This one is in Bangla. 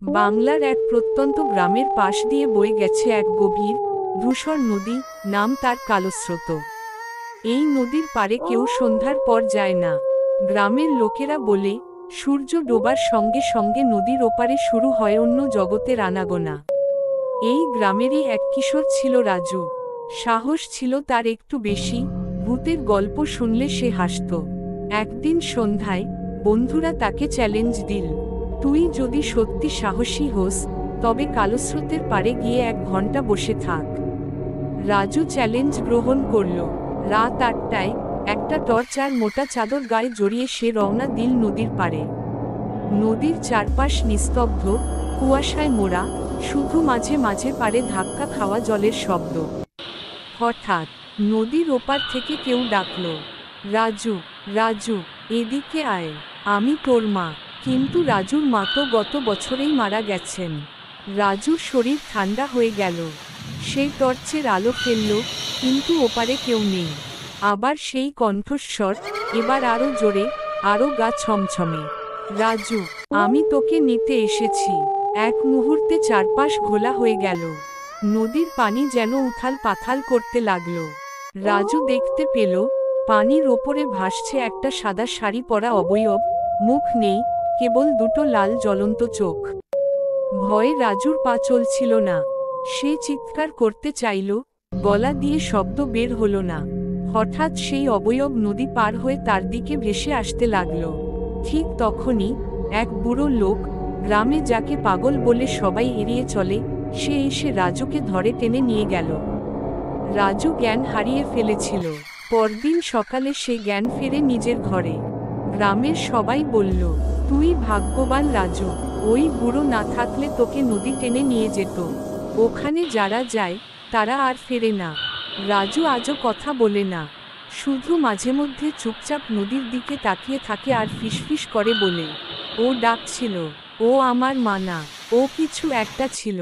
বাংলার এক প্রত্যন্ত গ্রামের পাশ দিয়ে বয়ে গেছে এক গভীর ধূসর নদী, নাম তার কালস্রোত। এই নদীর পাড়ে কেউ সন্ধ্যার পর যায় না। গ্রামের লোকেরা বলে, সূর্য ডোবার সঙ্গে সঙ্গে নদীর ওপারে শুরু হয় অন্য জগতের আনাগোনা। এই গ্রামেরই এক কিশোর ছিল রাজু। সাহস ছিল তার একটু বেশি, ভূতের গল্প শুনলে সে হাসত। একদিন সন্ধ্যায় বন্ধুরা তাকে চ্যালেঞ্জ দিল, তুই যদি সত্যি সাহসী হোস তবে কালস্রোতের পাড়ে গিয়ে 1 ঘন্টা বসে থাক। রাজু চ্যালেঞ্জ গ্রহণ করল। রাত 8টায় একটা টর্চ আর মোটা চাদর গায়ে জড়িয়ে সে রওনা দিল নদীর পাড়ে। নদীর চারপাশ নিস্তব্ধ, কুয়াশায় মোড়া, শুধু মাঝে মাঝে পাড়ে ধাক্কা খাওয়া জলের শব্দ। হঠাৎ নদীর ওপার থেকে কেউ ডাকল, রাজু, রাজু, এদিকে আয়, আমি তোর মা। কিন্তু রাজুর মা তো গত বছরেই মারা গেছেন। রাজুর শরীর ঠান্ডা হয়ে গেল। সে টর্চের আলো ফেলল, কিন্তু ওপারে কেউ নেই। আবার সেই কণ্ঠস্বর, এবার আরো জোরে, আরো গা ছমছমে, রাজু, আমি তোকে নিতে এসেছি। এক মুহূর্তে চারপাশ ঘোলা হয়ে গেল। নদীর পানি যেন উথাল পাথাল করতে লাগলো। রাজু দেখতে পেল, পানির ওপরে ভাসছে একটা সাদা শাড়ি পরা অবয়ব, মুখ নেই, কেবল দুটো লাল জ্বলন্ত চোখ। ভয়ে রাজুর পা চলছিল না। সে চিৎকার করতে চাইল, গলা দিয়ে শব্দ বের হলো না। হঠাৎ সেই অবয়ব নদী পার হয়ে তার দিকে ভেসে আসতে লাগল। ঠিক তখনই এক বুড়ো লোক, গ্রামে যাকে পাগল বলে সবাই এড়িয়ে চলে, সে এসে রাজুকে ধরে টেনে নিয়ে গেল। রাজু জ্ঞান হারিয়ে ফেলেছিল। পরদিন সকালে সে জ্ঞান ফেরে নিজের ঘরে। গ্রামের সবাই বলল, তুই ভাগ্যবান রাজু, ওই বুড়ো না থাকলে তোকে নদী টেনে নিয়ে যেত। ওখানে যারা যায় তারা আর ফেরে না। রাজু আজও কথা বলে না, শুধু মাঝে মধ্যে চুপচাপ নদীর দিকে তাকিয়ে থাকে আর ফিসফিস করে বলে, ও ডাকছিল, ও আমার মা না, ও কিছু একটা ছিল।